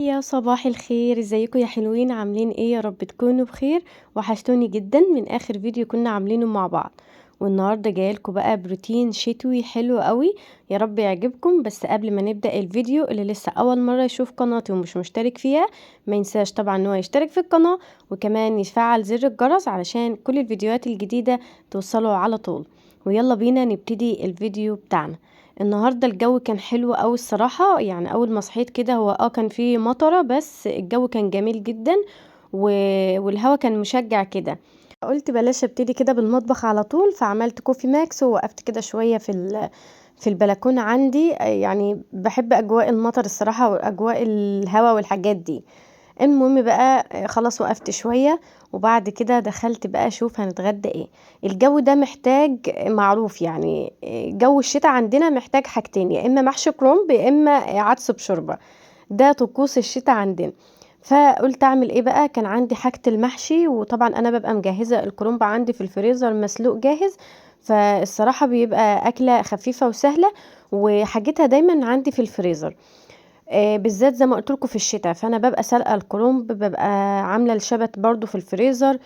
يا صباح الخير، ازيكم يا حلوين؟ عاملين ايه؟ يا رب تكونوا بخير. وحشتوني جدا من اخر فيديو كنا عاملينه مع بعض. والنهارده جايلكم بقى بروتين شتوي حلو قوي، يا رب يعجبكم. بس قبل ما نبدأ الفيديو، اللي لسه اول مرة يشوف قناتي ومش مشترك فيها ما ينساش طبعا ان هو يشترك في القناة، وكمان يفعل زر الجرس علشان كل الفيديوهات الجديدة توصله على طول. ويلا بينا نبتدي الفيديو بتاعنا. النهارده الجو كان حلو قوي الصراحه، يعني اول ما صحيت كده هو كان فيه مطره، بس الجو كان جميل جدا و... والهوا كان مشجع كده. قلت بلاش ابتدي كده بالمطبخ على طول، فعملت كوفي ماكس ووقفت كده شويه في البلكونه عندي. يعني بحب اجواء المطر الصراحه واجواء الهوا والحاجات دي. المهم بقى خلاص وقفت شوية، وبعد كده دخلت بقى اشوف هنتغدى ايه. الجو ده محتاج معروف، يعني جو الشتاء عندنا محتاج حاجتين، يا اما محشي كرنب يا اما عدس بشوربة. ده طقوس الشتاء عندنا. فقلت اعمل ايه بقى، كان عندي حاجة المحشي، وطبعا انا ببقى مجهزة الكرنب عندي في الفريزر مسلوق جاهز. فالصراحة بيبقى اكلة خفيفة وسهلة، وحاجتها دايما عندي في الفريزر. بالذات زي ما قلت لكم في الشتاء، فانا ببقى سلقه الكرنب، ببقى عامله الشبت برضو في الفريزر.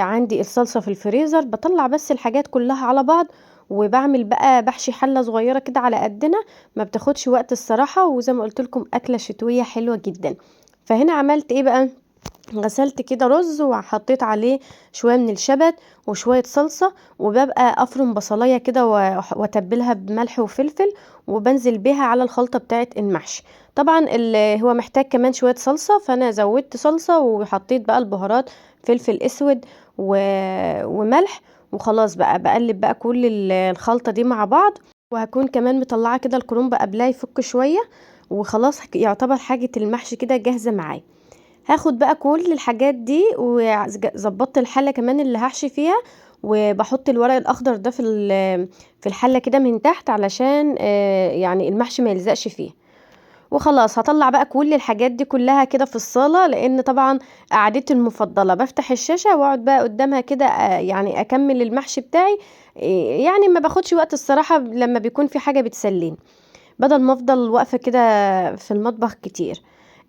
عندي الصلصه في الفريزر، بطلع بس الحاجات كلها على بعض. وبعمل بقى بحشي حله صغيره كده على قدنا، ما بتاخدش وقت الصراحه، وزي ما قلت لكم اكله شتويه حلوه جدا. فهنا عملت ايه بقى، غسلت كده رز وحطيت عليه شويه من الشبت وشويه صلصه، وببقى افرم بصلايه كده واتبلها بملح وفلفل، وبنزل بيها على الخلطه بتاعه المحشي. طبعا هو محتاج كمان شويه صلصه، فانا زودت صلصه وحطيت بقى البهارات، فلفل اسود و... وملح. وخلاص بقى بقلب بقى كل الخلطه دي مع بعض. وهكون كمان مطلعه كده الكرنب قبلها يفك شويه، وخلاص يعتبر حاجه المحشي كده جاهزه معايا. هاخد بقى كل الحاجات دي، وظبطت الحله كمان اللي هحشي فيها، وبحط الورق الاخضر ده في الحله كده من تحت، علشان يعني المحشي ما يلزقش فيه. وخلاص هطلع بقى كل الحاجات دي كلها كده في الصاله، لان طبعا قعدتي المفضله بفتح الشاشه واقعد بقى قدامها كده، يعني اكمل المحشي بتاعي. يعني ما باخدش وقت الصراحه لما بيكون في حاجه بتسليني، بدل ما افضل واقفه كده في المطبخ كتير.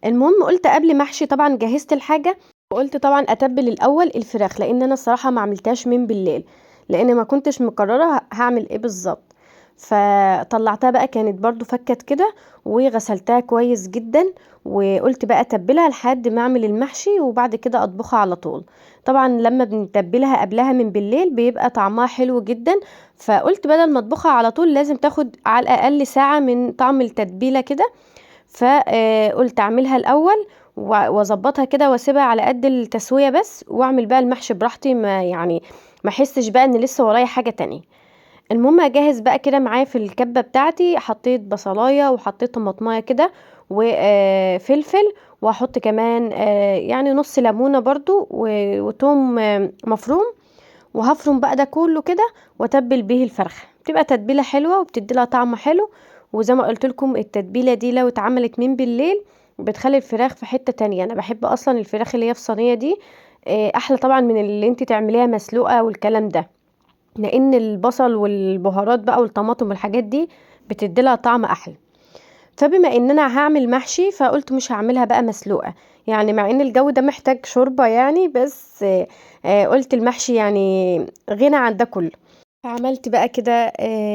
المهم قلت قبل ما احشي طبعا جهزت الحاجه، وقلت طبعا اتبل الاول الفراخ، لان انا الصراحه ما عملتهاش من بالليل، لان ما كنتش مقرره هعمل ايه بالظبط. فطلعتها بقى كانت برضو فكت كده، وغسلتها كويس جدا. وقلت بقى اتبلها لحد ما اعمل المحشي، وبعد كده اطبخها على طول. طبعا لما بنتبلها قبلها من بالليل بيبقى طعمها حلو جدا. فقلت بدل ما اطبخها على طول لازم تاخد على الاقل ساعه من طعم التتبيله كده. فقلت اعملها الاول واظبطها كده واسيبها على قد التسويه بس، واعمل بقى المحشي براحتي، ما يعني ما احسش بقى ان لسه ورايا حاجه تانية. المهم اجهز بقى كده معايا في الكبه بتاعتي، حطيت بصلايه وحطيت طماطمايه كده وفلفل، وهحط كمان يعني نص ليمونه برضو وتوم مفروم. وهفرم بقى ده كله كده، واتبل به الفرخه، بتبقى تتبيله حلوه وبتدي لها طعم حلو. وزي ما قلت لكم التتبيله دي لو اتعملت من بالليل بتخلي الفراخ في حته تانية. انا بحب اصلا الفراخ اللي هي في صينيه دي احلى طبعا من اللي انت تعمليها مسلوقه والكلام ده، لان البصل والبهارات بقى والطماطم والحاجات دي بتدي لها طعم احلى. فبما ان انا هعمل محشي فقلت مش هعملها بقى مسلوقه، يعني مع ان الجو ده محتاج شوربه يعني، بس قلت المحشي يعني غنى عن ده كله. فعملت بقى كده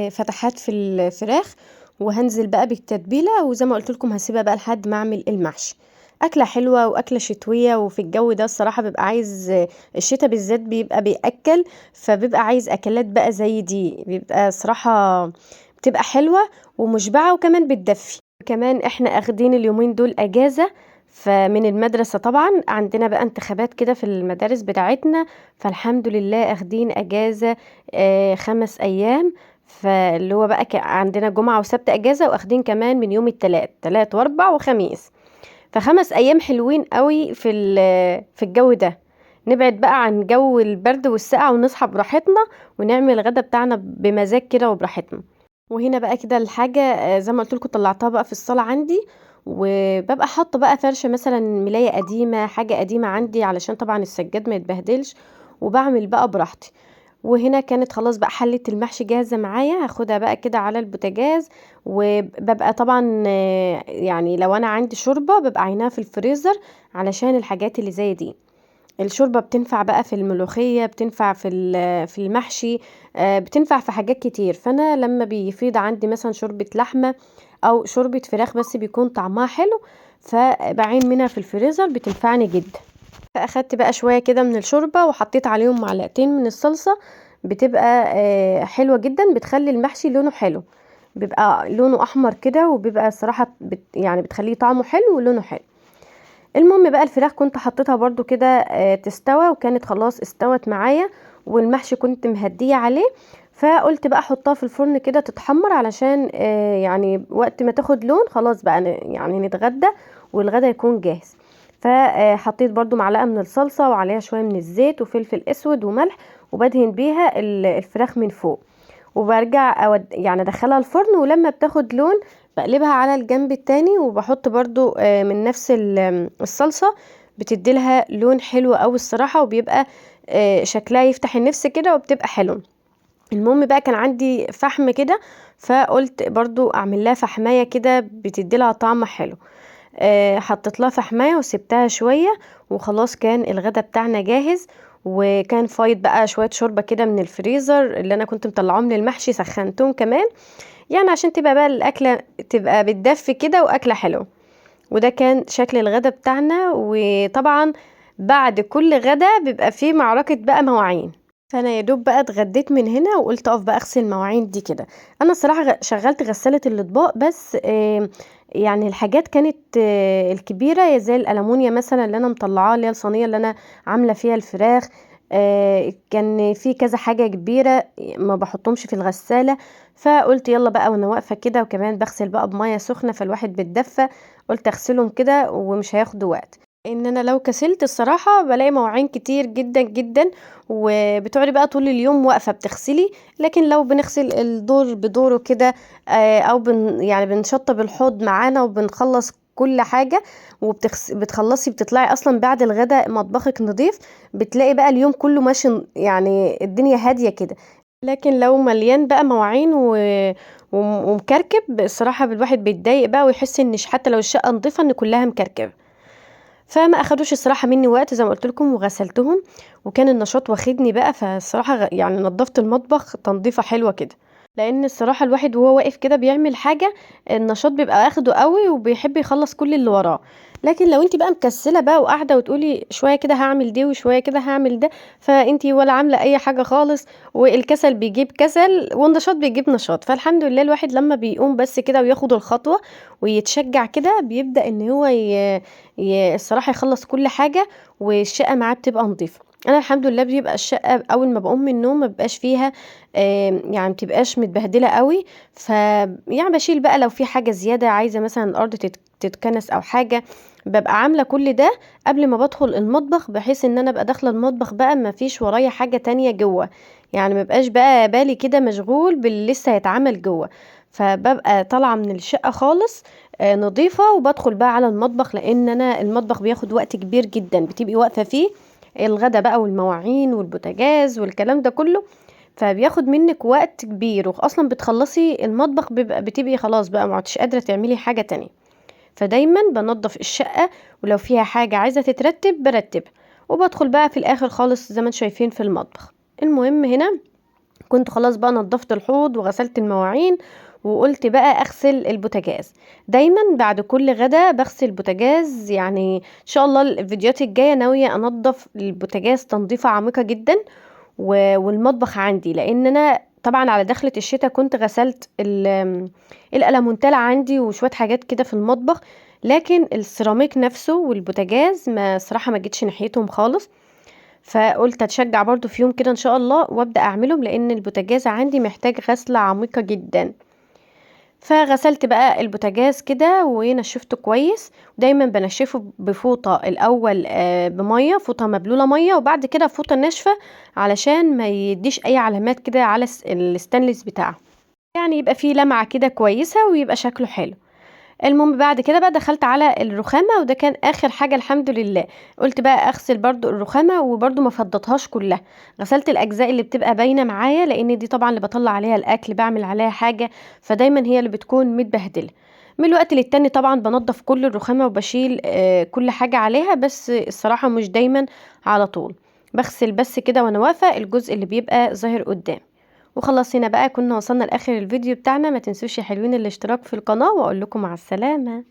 فتحات في الفراخ، وهنزل بقى بالتتبيله، وزي ما قلت لكم هسيبها بقى لحد ما اعمل المحشي. اكله حلوه واكله شتويه، وفي الجو ده الصراحه بيبقى عايز الشتاء بالذات بيبقى بياكل، فبيبقى عايز اكلات بقى زي دي، بيبقى صراحه بتبقى حلوه ومشبعه وكمان بتدفي. كمان احنا اخدين اليومين دول اجازة، فمن المدرسة طبعا عندنا بقى انتخابات كده في المدارس بتاعتنا، فالحمد لله اخدين اجازة 5 ايام. فاللي هو بقى عندنا جمعة وسبت اجازة، واخدين كمان من يوم تلات واربع وخميس. ف5 ايام حلوين قوي في الجو ده، نبعد بقى عن جو البرد والسقعة، ونصحى براحتنا ونعمل الغدا بتاعنا بمزاج كده وبراحتنا. وهنا بقى كده الحاجة زي ما قلت لكم طلعتها بقى في الصالة عندي، وببقى حاطه بقى فرشه مثلا ملاية قديمة، حاجة قديمة عندي علشان طبعا السجاد ما يتبهدلش، وبعمل بقى براحتي. وهنا كانت خلاص بقى حلة المحشي جاهزة معايا، هاخدها بقى كده على البوتاجاز. وببقى طبعا يعني لو انا عندي شوربة ببقى عيناها في الفريزر علشان الحاجات اللي زي دي. الشوربة بتنفع بقى في الملوخية، بتنفع في المحشي، بتنفع في حاجات كتير. فانا لما بيفيض عندي مثلا شوربة لحمة او شوربة فراخ بس بيكون طعمها حلو، فبعين منها في الفريزر بتنفعني جدا. فاخدت بقى شوية كده من الشوربة وحطيت عليهم معلقتين من الصلصة، بتبقى حلوة جدا، بتخلي المحشي لونه حلو، بيبقى لونه احمر كده، وبيبقى الصراحة يعني بتخليه طعمه حلو ولونه حلو. المهم بقى الفراخ كنت حطيتها برضو كده تستوى، وكانت خلاص استوت معايا، والمحشي كنت مهدية عليه. فقلت بقى احطها في الفرن كده تتحمر، علشان يعني وقت ما تاخد لون خلاص بقى يعني نتغدى والغدا يكون جاهز. فحطيت برضو معلقة من الصلصة وعليها شوية من الزيت وفلفل اسود وملح، وبدهن بيها الفراخ من فوق، وبرجع يعني ادخلها الفرن، ولما بتاخد لون بقلبها على الجنب التاني، وبحط برضو من نفس الصلصة، بتديلها لون حلو قوي الصراحة، وبيبقى شكلها يفتح النفس كده وبتبقى حلو. المهم بقى كان عندي فحم كده، فقلت برضو اعمل لها فحماية كده بتديلها طعم حلو. حطيت لها فحمايه وسبتها شويه، وخلاص كان الغدا بتاعنا جاهز. وكان فايض بقى شويه شوربه كده من الفريزر اللي انا كنت مطلعاهم للمحشي، سخنتهم كمان يعني عشان تبقى بقى الاكله تبقى بتدفي كده واكله حلوه. وده كان شكل الغدا بتاعنا. وطبعا بعد كل غدا بيبقى فيه معركه بقى مواعين، فانا يا دوب بقى اتغديت من هنا وقلت اقف بقى اغسل المواعين دي كده. انا الصراحه شغلت غساله الاطباق بس، يعني الحاجات كانت الكبيره زي الالمونيا مثلا اللي انا مطلعاه، اللي هي الصينيه اللي انا عامله فيها الفراخ، كان في كذا حاجه كبيره ما بحطهمش في الغساله. فقلت يلا بقى وانا واقفه كده، وكمان بغسل بقى بميه سخنه فالواحد بيتدفى، قلت اغسلهم كده ومش هياخدوا وقت. ان انا لو كسلت الصراحه بلاقي مواعين كتير جدا جدا، وبتقعدي بقى طول اليوم واقفه بتغسلي. لكن لو بنغسل الدور بدوره كده، او يعني بنشطب الحوض معانا وبنخلص كل حاجه، بتخلصي بتطلعي اصلا بعد الغداء مطبخك نظيف، بتلاقي بقى اليوم كله ماشي، يعني الدنيا هاديه كده. لكن لو مليان بقى مواعين ومكركب الصراحه الواحد بيتضايق بقى، ويحس ان حتى لو الشقه نظيفه ان كلها مكركبه. فما اخدوش الصراحه مني وقت زي ما قلت لكم، وغسلتهم، وكان النشاط واخدني بقى. فالصراحه يعني نظفت المطبخ تنظيفه حلوه كده، لان الصراحه الواحد وهو واقف كده بيعمل حاجه النشاط بيبقى اخده قوي وبيحب يخلص كل اللي وراه. لكن لو انت بقى مكسله بقى وقاعده وتقولي شويه كده هعمل دي وشويه كده هعمل ده، فانت ولا عامله اي حاجه خالص، والكسل بيجيب كسل والنشاط بيجيب نشاط. فالحمد لله الواحد لما بيقوم بس كده وياخد الخطوه ويتشجع كده، بيبدأ ان هو الصراحة يخلص كل حاجة، والشقة معاه بتبقى نظيفة. انا الحمد لله بيبقى الشقة اول ما بقوم من النوم ما بيبقاش فيها يعني بتبقاش متبهدلة قوي. يعني بشيل بقى لو في حاجة زيادة عايزة مثلا الارض تتكنس او حاجة، ببقى عاملة كل ده قبل ما بدخل المطبخ، بحيث ان انا ابقى داخلة المطبخ بقى ما فيش ورايا حاجة تانية جوه، يعني ما بقاش بقى بالي كده مشغول باللي لسه هيتعمل جوه. فببقى طالعة من الشقة خالص نظيفة، وبدخل بقى على المطبخ، لان انا المطبخ بياخد وقت كبير جدا بتبقي واقفة فيه، الغدا بقى والمواعين والبوتاجاز والكلام ده كله، فبياخد منك وقت كبير، واصلا بتخلصي المطبخ بتبقي خلاص بقى ما عدتش قادرة تعملي حاجة تانية. فدايما بنظف الشقة، ولو فيها حاجة عايزة تترتب برتبها، وبدخل بقى في الاخر خالص زي ما انتم شايفين في المطبخ. المهم هنا كنت خلاص بقى نضفت الحوض وغسلت المواعين، وقلت بقى اغسل البوتاجاز. دايما بعد كل غدا بغسل البوتاجاز، يعني ان شاء الله الفيديوهات الجايه ناويه انضف البوتاجاز تنظيفه عميقه جدا، والمطبخ عندي، لان انا طبعا على دخلة الشتاء كنت غسلت الألمونتال عندي وشويه حاجات كده في المطبخ، لكن السيراميك نفسه والبوتاجاز ما صراحه ما جيتش ناحيتهم خالص. فقلت اتشجع برضو في يوم كده ان شاء الله وابدا اعملهم، لان البوتاجاز عندي محتاج غسله عميقه جدا. فغسلت بقى البوتاجاز كده ونشفته كويس، ودايما بنشفه بفوطه الاول بميه، فوطه مبلوله ميه، وبعد كده فوطه ناشفه علشان ما يديش اي علامات كده على الستانلس بتاعه، يعني يبقى فيه لمعه كده كويسه ويبقى شكله حلو. المهم بعد كده بقى دخلت على الرخامة، وده كان آخر حاجة الحمد لله. قُلت بقى أغسل برضه الرخامة، وبرضه ما فضّيتهاش كلّها، غسلت الأجزاء اللي بتبقى باينة معايا، لإن دي طبعًا اللي باطلّع عليها الأكل، باعمل عليها حاجة، فدايمًا هي اللي بتكون متبهدلة. من الوقت للتاني طبعًا بانضّف كل الرخامة وباشيل كل حاجة عليها، بس الصراحة مش دايمًا على طول، باغسل بس كده وأنا واقفة الجزء اللي بيبقى ظاهر قدّامي. وخلاص هنا بقى كنا وصلنا لآخر الفيديو بتاعنا، ما تنسوش يا حلوين الاشتراك في القناة، وأقول لكم مع السلامة.